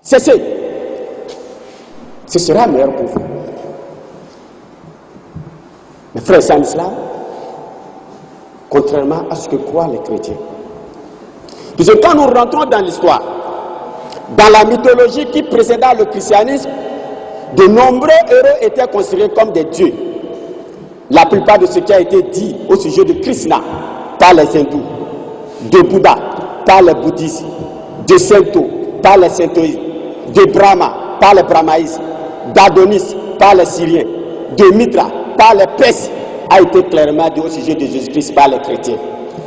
Cessez. Ce sera meilleur pour vous. Mes frères, c'est en islam, contrairement à ce que croient les chrétiens. Parce que quand nous rentrons dans l'histoire, dans la mythologie qui précéda le christianisme, de nombreux héros étaient considérés comme des dieux. La plupart de ce qui a été dit au sujet de Krishna par les hindous, de Bouddha par les bouddhistes, de Shinto par les shintoïstes, de Brahma par les brahmaïstes, d'Adonis par les syriens, de Mitra par les perses, a été clairement dit au sujet de Jésus-Christ par les chrétiens.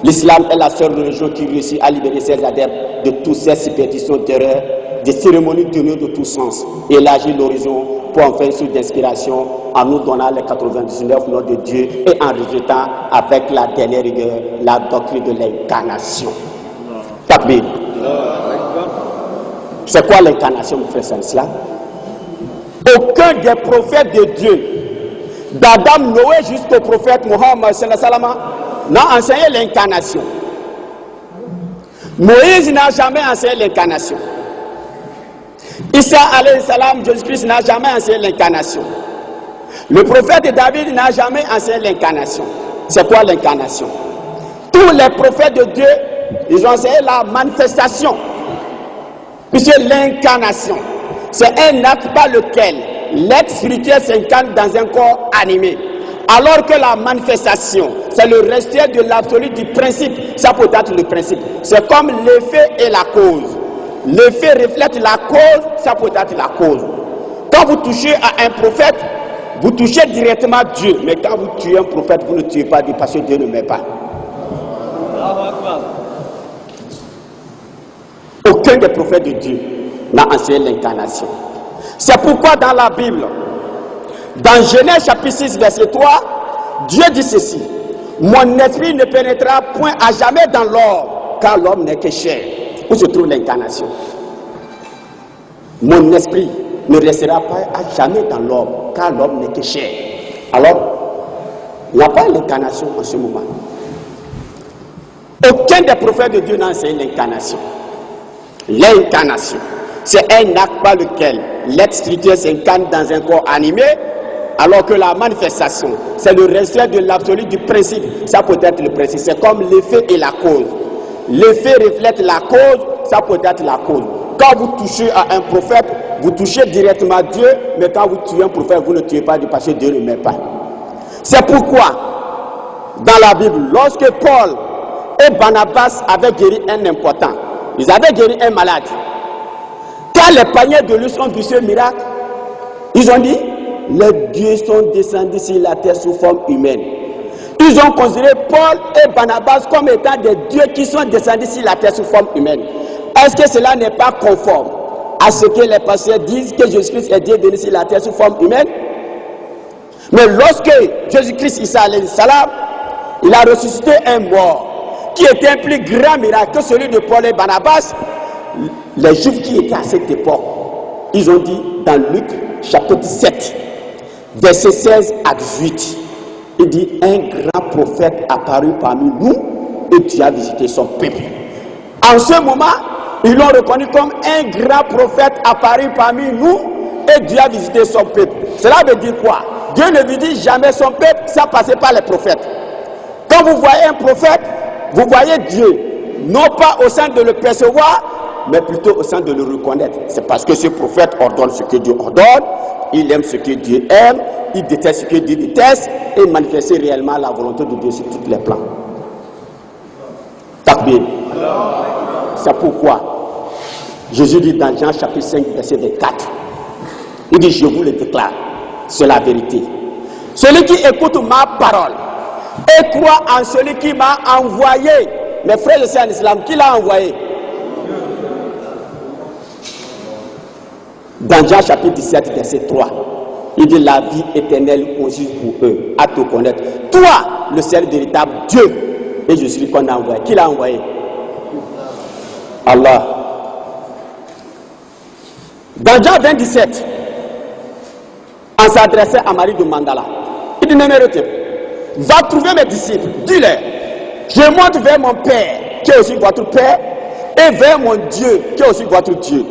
L'islam est la seule religion qui réussit à libérer ses adeptes de toutes ces superstitions d'erreur, des cérémonies tenues de tous sens, et élargir l'horizon pour en faire une source d'inspiration en nous donnant les 99 noms de Dieu et en rejetant avec la dernière rigueur la doctrine de l'incarnation. Takbir. C'est quoi l'incarnation, mon frère Saint-Islam? Aucun des prophètes de Dieu, d'Adam, Noé jusqu'au prophète Mohammed n'a enseigné l'incarnation. Moïse n'a jamais enseigné l'incarnation. Isa alayhi salam, Jésus-Christ n'a jamais enseigné l'incarnation. Le prophète David n'a jamais enseigné l'incarnation. C'est quoi l'incarnation? Tous les prophètes de Dieu, ils ont enseigné la manifestation. Puisque l'incarnation, c'est un acte par lequel l'être spirituel s'incarne dans un corps animé. Alors que la manifestation, c'est le resté de l'absolu du principe. Ça peut être le principe. C'est comme l'effet et la cause. L'effet reflète la cause, ça peut être la cause. Quand vous touchez à un prophète, vous touchez directement Dieu. Mais quand vous tuez un prophète, vous ne tuez pas Dieu parce que Dieu ne met pas. Aucun des prophètes de Dieu n'a enseigné l'incarnation. C'est pourquoi dans la Bible, dans Genèse chapitre 6, verset 3, Dieu dit ceci: mon esprit ne pénétrera point à jamais dans l'homme, car l'homme n'est que chair. Où se trouve l'incarnation? Mon esprit ne restera pas à jamais dans l'homme, car l'homme n'est que chair. Alors, il n'y a pas l'incarnation en ce moment. Aucun des prophètes de Dieu n'a enseigné l'incarnation. L'incarnation, c'est un acte par lequel l'être spirituel s'incarne dans un corps animé, alors que la manifestation, c'est le resté de l'absolu du principe. Ça peut être le principe, c'est comme l'effet et la cause. L'effet reflète la cause, ça peut être la cause. Quand vous touchez à un prophète, vous touchez directement Dieu, mais quand vous tuez un prophète, vous ne tuez pas Dieu parce que Dieu ne met pas. C'est pourquoi, dans la Bible, lorsque Paul et Barnabas avaient guéri un important, ils avaient guéri un malade. Quand les paniers de luxe ont vu ce miracle, ils ont dit, les dieux sont descendus sur la terre sous forme humaine. Ils ont considéré Paul et Barnabas comme étant des dieux qui sont descendus sur la terre sous forme humaine. Est-ce que cela n'est pas conforme à ce que les pasteurs disent que Jésus-Christ est Dieu venu sur la terre sous forme humaine? Mais lorsque Jésus-Christ, Isa alayhi salam, il a ressuscité un mort qui était un plus grand miracle que celui de Paul et Barnabas, les Juifs qui étaient à cette époque, ils ont dit dans Luc chapitre 7, verset 16 à 18, il dit, un grand prophète apparu parmi nous et Dieu a visité son peuple. En ce moment, ils l'ont reconnu comme un grand prophète apparu parmi nous et Dieu a visité son peuple. Cela veut dire quoi? Dieu ne visite jamais son peuple sans passer par les prophètes. Quand vous voyez un prophète, vous voyez Dieu, non pas au sein de le percevoir, mais plutôt au sein de le reconnaître. C'est parce que ce prophète ordonne ce que Dieu ordonne, il aime ce que Dieu aime, il déteste ce que Dieu déteste, et manifester réellement la volonté de Dieu sur tous les plans. Takbir. C'est pourquoi Jésus dit dans Jean chapitre 5, verset 4, il dit, je vous le déclare, c'est la vérité. Celui qui écoute ma parole et croit en celui qui m'a envoyé, mes frères et sœurs en islam, qui l'a envoyé? Dans Jean chapitre 17, verset 3, il dit, la vie éternelle consiste pour eux à te connaître. Toi, le seul véritable Dieu, et je suis qu'on a envoyé. Qui l'a envoyé? Allah. Dans Jean 27, en s'adressant à Marie de Mandala, il dit, Néméroté, va trouver mes disciples, dis-leur, je monte vers mon Père, qui est aussi votre Père, et vers mon Dieu, qui est aussi votre Dieu.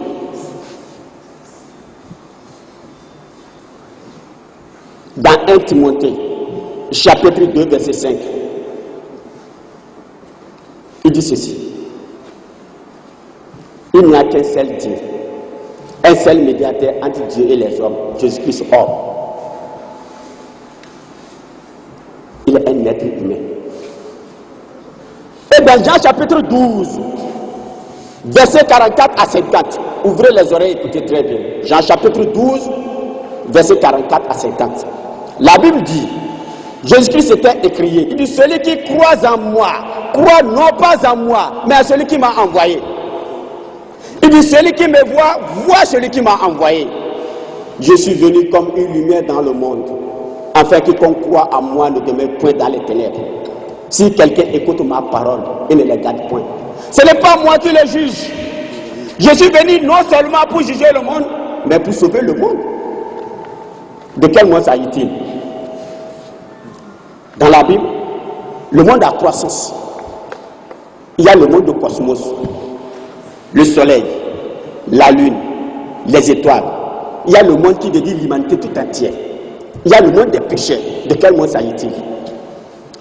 Dans 1 Timothée, chapitre 2, verset 5, il dit ceci. Il n'y a qu'un seul Dieu, un seul médiateur entre Dieu et les hommes, Jésus-Christ homme. Il est un être humain. Et dans Jean chapitre 12, verset 44 à 50, ouvrez les oreilles, écoutez très bien. Jean chapitre 12, verset 44 à 50. La Bible dit, Jésus-Christ était écrié, il dit, celui qui croit en moi, croit non pas en moi, mais à celui qui m'a envoyé. Il dit, celui qui me voit, voit celui qui m'a envoyé. Je suis venu comme une lumière dans le monde, afin que quiconque croit en moi ne demeure point dans les ténèbres. Si quelqu'un écoute ma parole et ne les garde point, ce n'est pas moi qui le juge. Je suis venu non seulement pour juger le monde, mais pour sauver le monde. De quel monde s'agit-il? Dans la Bible, le monde a trois sens. Il y a le monde du cosmos, le soleil, la lune, les étoiles. Il y a le monde qui dédie l'humanité tout entière. Il y a le monde des pécheurs. De quel monde s'agit-il?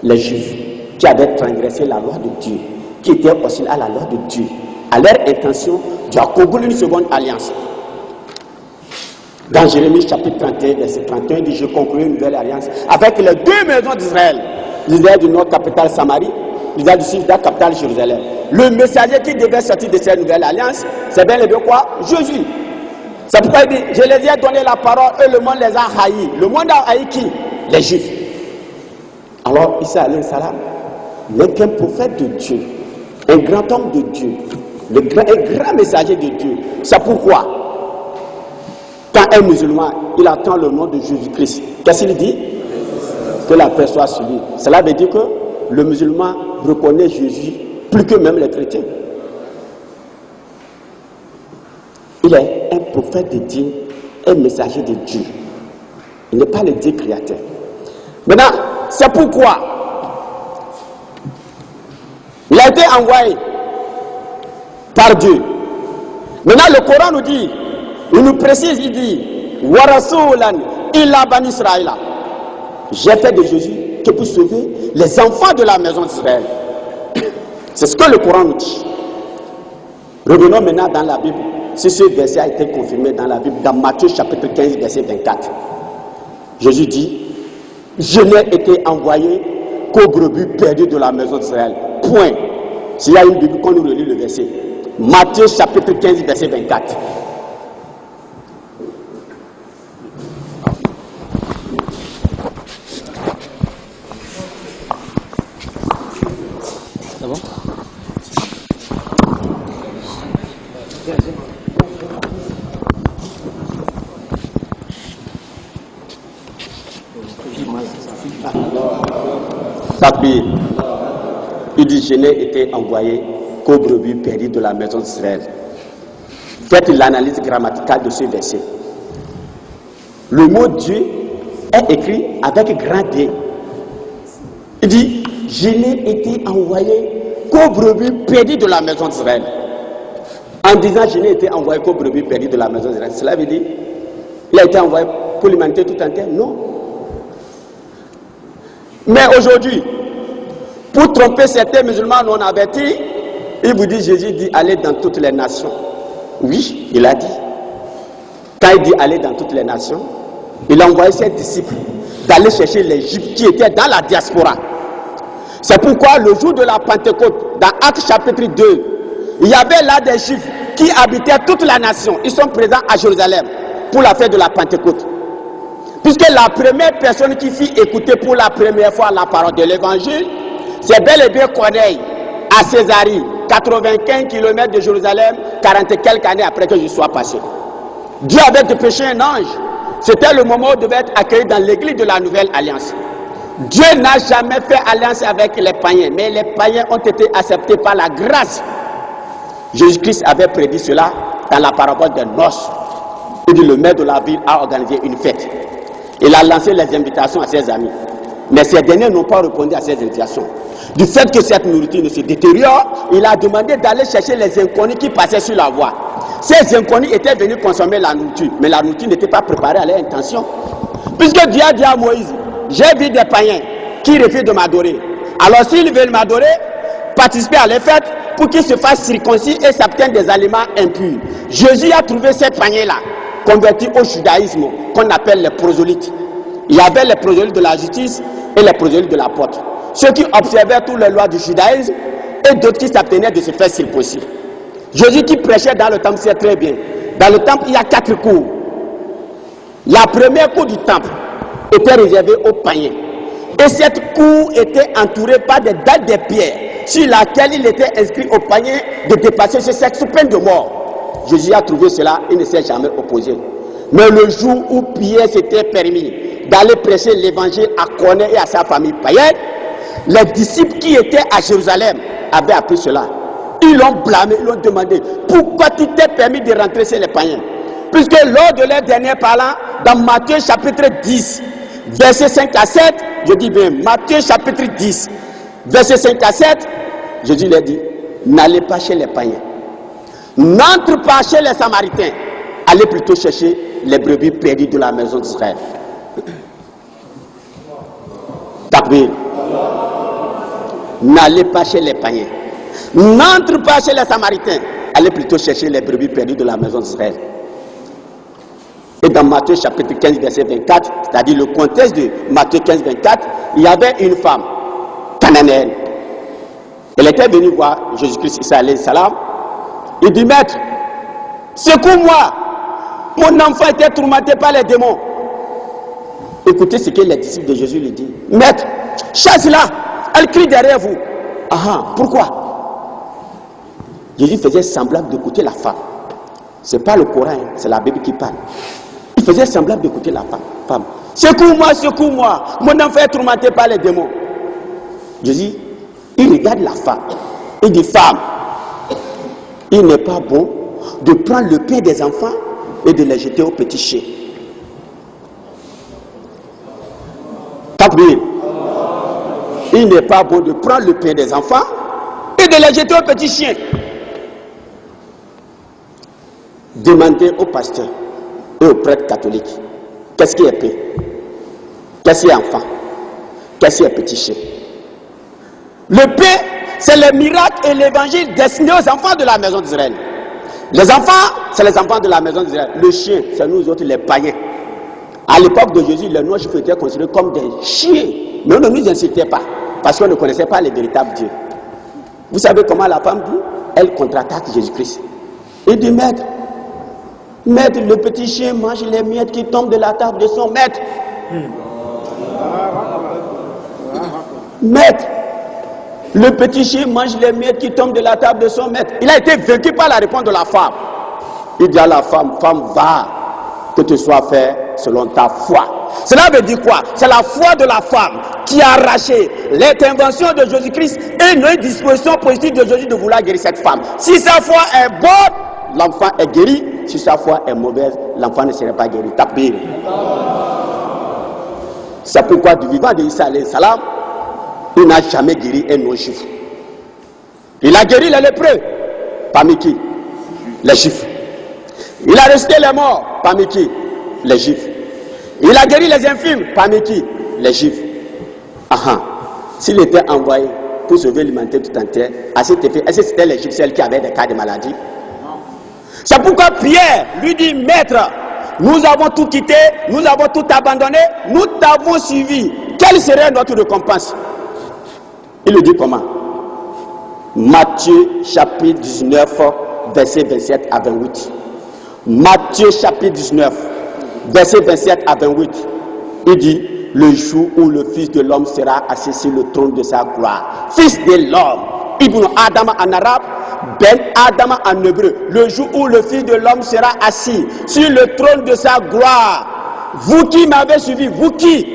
Les Juifs qui avaient transgressé la loi de Dieu, qui étaient hostiles à la loi de Dieu. À leur intention, Dieu a conclu une seconde alliance. Dans Jérémie chapitre 31, verset 31, il dit, je conclus une nouvelle alliance avec les deux maisons d'Israël. L'Israël du nord, capitale Samarie, l'Israël du sud, la capitale Jérusalem. Le messager qui devait sortir de cette nouvelle alliance, c'est bien le bien quoi? Jésus. C'est pourquoi il dit, je les ai donné la parole et le monde les a haïs. Le monde a haï qui? Les Juifs. Alors, Isa alayhi salam n'est qu'un prophète de Dieu, un grand homme de Dieu, un grand messager de Dieu. C'est pourquoi, quand un musulman, il attend le nom de Jésus-Christ, qu'est-ce qu'il dit? Que la paix soit sur lui. Cela veut dire que le musulman reconnaît Jésus plus que même les chrétiens. Il est un prophète de Dieu, un messager de Dieu. Il n'est pas le Dieu créateur. Maintenant, c'est pourquoi il a été envoyé par Dieu. Maintenant, le Coran nous dit, il nous précise, il dit, Wa rasulan illa bani Israël. J'ai fait de Jésus que pour sauver les enfants de la maison d'Israël. C'est ce que le Coran nous dit. Revenons maintenant dans la Bible. Si ce verset a été confirmé dans la Bible, dans Matthieu chapitre 15, verset 24. Jésus dit, je n'ai été envoyé qu'aux brebis perdues de la maison d'Israël. Point. S'il y a une Bible qu'on nous relit le verset. Matthieu chapitre 15, verset 24. C'est bon? Papier. Il dit, je n'ai été envoyé qu'aux brebis perdues de la maison d'Israël. Faites l'analyse grammaticale de ce verset. Le mot Dieu est écrit avec grand D. Il dit, je n'ai été envoyé qu'aux brebis perdues de la maison d'Israël. En disant, je n'ai été envoyé qu'aux brebis perdues de la maison d'Israël, cela veut dire, il a été envoyé pour l'humanité tout entière? Non. Mais aujourd'hui, pour tromper certains musulmans non avertis, il vous dit, Jésus dit, allez dans toutes les nations. Oui, il a dit. Quand il dit aller dans toutes les nations, il a envoyé ses disciples d'aller chercher les Juifs qui étaient dans la diaspora. C'est pourquoi le jour de la Pentecôte, dans Actes chapitre 2, il y avait là des Juifs qui habitaient toute la nation. Ils sont présents à Jérusalem pour la fête de la Pentecôte. Puisque la première personne qui fit écouter pour la première fois la parole de l'évangile, c'est bel et bien Corneille, à Césarée, 95 km de Jérusalem, 40 et quelques années après que je sois passé. Dieu avait dépêché un ange. C'était le moment où il devait être accueilli dans l'église de la nouvelle alliance. Dieu n'a jamais fait alliance avec les païens, mais les païens ont été acceptés par la grâce. Jésus-Christ avait prédit cela dans la parabole des noces. Il dit, le maire de la ville a organisé une fête. Il a lancé les invitations à ses amis. Mais ces derniers n'ont pas répondu à ces invitations. Du fait que cette nourriture ne se détériore, il a demandé d'aller chercher les inconnus qui passaient sur la voie. Ces inconnus étaient venus consommer la nourriture, mais la nourriture n'était pas préparée à leur intention. Puisque Dieu a dit à Moïse, j'ai vu des païens qui refusent de m'adorer. Alors s'ils veulent m'adorer, participer à les fêtes pour qu'ils se fassent circoncis et s'abstiennent des aliments impurs. Jésus a trouvé ces païens-là, convertis au judaïsme, qu'on appelle les prosélytes. Il y avait les prosélytes de la justice et les prosélytes de la porte. Ceux qui observaient toutes les lois du judaïsme et d'autres qui s'abstenaient de se faire circoncis. Jésus qui prêchait dans le temple, c'est très bien. Dans le temple, il y a 4 cours. La première cour du temple était réservée aux païens. Et cette cour était entourée par des dalles de pierre sur laquelle il était inscrit aux païens de dépasser ce sexe sous peine de mort. Jésus a trouvé cela, il ne s'est jamais opposé. Mais le jour où Pierre s'était permis d'aller prêcher l'évangile à Corneille et à sa famille païenne, les disciples qui étaient à Jérusalem avaient appris cela. Ils l'ont blâmé, ils l'ont demandé, pourquoi tu t'es permis de rentrer chez les païens? Puisque lors de leur dernier parlant, dans Matthieu chapitre 10, verset 5 à 7, je dis bien, Matthieu chapitre 10, verset 5 à 7, Jésus leur dit, n'allez pas chez les païens, n'entre pas chez les Samaritains, allez plutôt chercher les brebis perdues de la maison d'Israël. Takbir. N'allez pas chez les païens, n'entre pas chez les Samaritains, allez plutôt chercher les brebis perdues de la maison d'Israël. Et dans Matthieu chapitre 15, verset 24, c'est-à-dire le contexte de Matthieu 15, 24, il y avait une femme cananéenne. Elle était venue voir Jésus-Christ, alayhi salam. Il dit, maître, secoue-moi, mon enfant était tourmenté par les démons. Écoutez ce que les disciples de Jésus lui disent. Maître, chasse-la, elle crie derrière vous. Ah, pourquoi? Jésus faisait semblant d'écouter la femme. Ce n'est pas le Coran, c'est la Bible qui parle. Il faisait semblant d'écouter la femme. Secoue-moi, secoue-moi. Mon enfant est tourmenté par les démons. Jésus, il regarde la femme. Il dit, femme, il n'est pas bon de prendre le pain des enfants et de les jeter aux petits chiens. Takbir. Il n'est pas bon de prendre le pain des enfants et de les jeter aux petits chiens. Demandez au pasteur et aux prêtres catholiques, qu'est-ce qui est pain? Qu'est-ce qui est enfant? Qu'est-ce qui est petit chien? Le pain, c'est le miracle et l'évangile destiné aux enfants de la maison d'Israël. Les enfants, c'est les enfants de la maison d'Israël. Le chien, c'est nous autres les païens. À l'époque de Jésus, les non-juifs étaient considérés comme des chiens. Mais on ne nous incitait pas, parce qu'on ne connaissait pas les véritables dieux. Vous savez comment la femme dit? Elle contre-attaque Jésus-Christ. Il dit, maître, le petit chien mange les miettes qui tombent de la table de son maître. Maître, le petit chien mange les miettes qui tombent de la table de son maître. Il a été vaincu par la réponse de la femme. Il dit à la femme, femme, va, que te soit fait selon ta foi. Cela veut dire quoi? C'est la foi de la femme qui a arraché l'intervention de Jésus-Christ et une disposition positive de Jésus de vouloir guérir cette femme. Si sa foi est bonne, l'enfant est guéri. Si sa foi est mauvaise, l'enfant ne serait pas guéri. Takbir. C'est pourquoi du vivant de Isa alayhi salam, il n'a jamais guéri un non-juif. Il a guéri les lépreux. Parmi qui? Les juifs. Il a ressuscité les morts. Parmi qui? Les juifs. Il a guéri les infirmes. Parmi qui? Les juifs. S'il était envoyé pour sauver l'humanité tout entière, à cet effet, est-ce que c'était les juifs celles qui avaient des cas de maladie? C'est pourquoi Pierre lui dit, maître, nous avons tout quitté, nous avons tout abandonné, nous t'avons suivi. Quelle serait notre récompense? Il le dit comment? Matthieu chapitre 19, verset 27 à 28. Matthieu chapitre 19, verset 27 à 28. Il dit, le jour où le Fils de l'homme sera assis sur le trône de sa gloire. Fils de l'homme, Ibn Adam en arabe, Ben Adam en hébreu. Le jour où le Fils de l'homme sera assis sur le trône de sa gloire. Vous qui m'avez suivi, vous qui?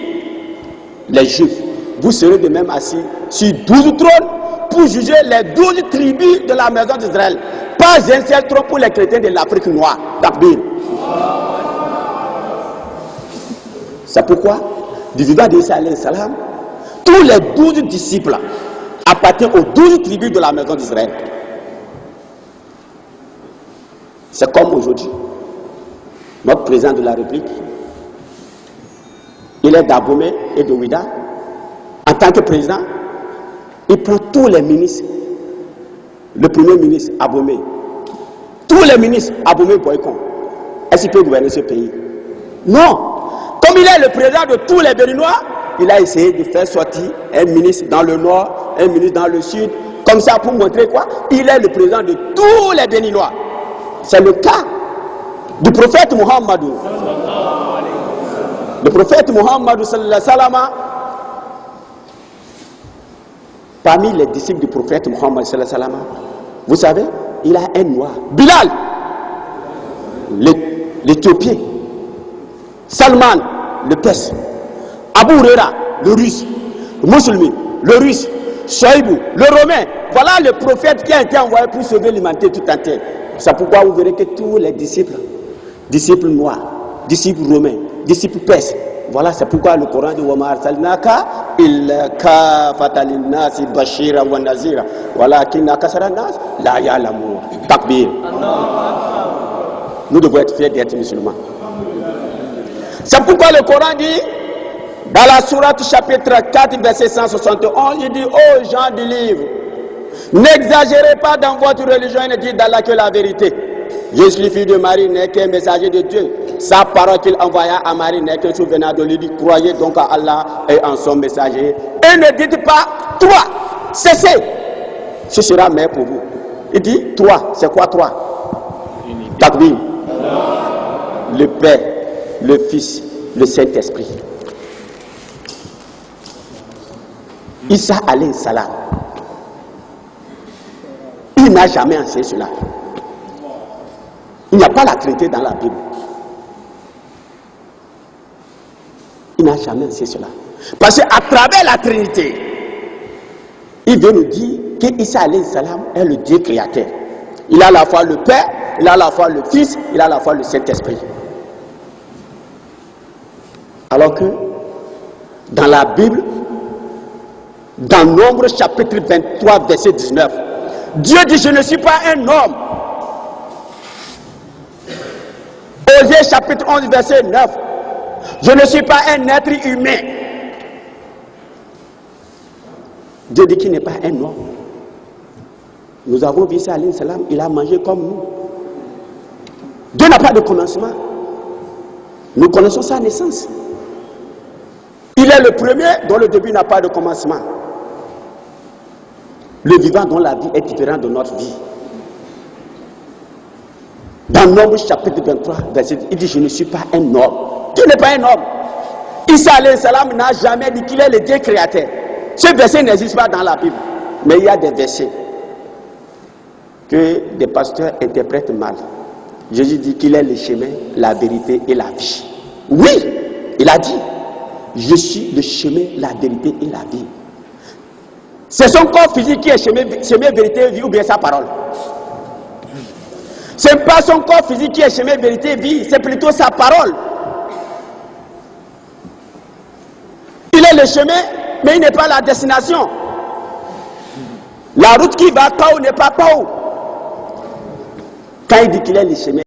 Les Juifs, vous serez de même assis sur 12 trônes pour juger les 12 tribus de la maison d'Israël. Pas un seul trône pour les chrétiens de l'Afrique noire. Takbir. C'est pourquoi, du vivant d'Isa alayhi salam, tous les 12 disciples appartiennent aux 12 tribus de la maison d'Israël. C'est comme aujourd'hui. Notre président de la République, il est d'Abomey et de Ouida. En tant que président, il prend tous les ministres. Le premier ministre, Abomey. Tous les ministres, Abomey Boycon. Est-ce qu'il peut gouverner ce pays? Non. Comme il est le président de tous les Béninois, il a essayé de faire sortir un ministre dans le nord, un ministre dans le sud, comme ça pour montrer quoi? Il est le président de tous les Béninois. C'est le cas du prophète Muhammadou. Le prophète Muhammadou sallallahu alayhi wa sallam, parmi les disciples du prophète Muhammad sallallahu alayhi wa sallam, vous savez, il a un noir. Bilal, l'Éthiopien. Salman, le Perse. Abu Huraira, le Russe. Musulmi, le Russe. Shoaibou, le Romain. Voilà le prophète qui a été envoyé pour sauver l'humanité tout entière. C'est pourquoi vous verrez que tous les disciples noirs, disciples romains, disciples perses, voilà, c'est pourquoi le Coran dit Wama arsalnaka illa kafatan linnasi bashiran wa nazira walakinna akthara an-nas la ya'lamun. Takbir. Nous devons être fiers d'être musulmans. C'est pourquoi le Coran dit dans la sourate chapitre 4 verset 171, il dit ô gens du livre, n'exagérez pas dans votre religion et ne dites d'Allah que la vérité. Je suis le fils de Marie, n'est qu'un messager de Dieu. Sa parole qu'il envoya à Marie n'est qu'un souvenir de lui. Croyez donc à Allah et en son messager. Et ne dites pas, toi, cessez. Ce sera meilleur pour vous. Il dit, toi, c'est quoi toi? Takbir. Le Père, le Fils, le Saint-Esprit. Isa alayhi salam. Il n'a jamais enseigné cela. Il n'y a pas la Trinité dans la Bible. Il n'a jamais enseigné cela. Parce qu'à travers la Trinité, il veut nous dire que Isa alayhi salam est le Dieu créateur. Il a à la fois le Père, il a à la fois le Fils, il a à la fois le Saint-Esprit. Alors que dans la Bible, dans Nombre chapitre 23 verset 19, Dieu dit je ne suis pas un homme. Osée chapitre 11 verset 9, je ne suis pas un être humain. Dieu dit qu'il n'est pas un homme. Nous avons vu ça alayhi salam, il a mangé comme nous. Dieu n'a pas de commencement. Nous connaissons sa naissance. Il est le premier dont le début n'a pas de commencement. Le vivant dont la vie est différente de notre vie. Dans Nombre chapitre 23, verset 10, il dit je ne suis pas un homme. Tu n'es pas un homme. Isa alayhi salam n'a jamais dit qu'il est le Dieu créateur. Ce verset n'existe pas dans la Bible. Mais il y a des versets que des pasteurs interprètent mal. Jésus dit qu'il est le chemin, la vérité et la vie. Oui, il a dit je suis le chemin, la vérité et la vie. C'est son corps physique qui est chemin, vérité et vie, ou bien sa parole? Ce n'est pas son corps physique qui est chemin, vérité et vie, c'est plutôt sa parole. Il est le chemin, mais il n'est pas la destination. La route qui va Pau n'est pas Pau. Quand il dit qu'il est le chemin,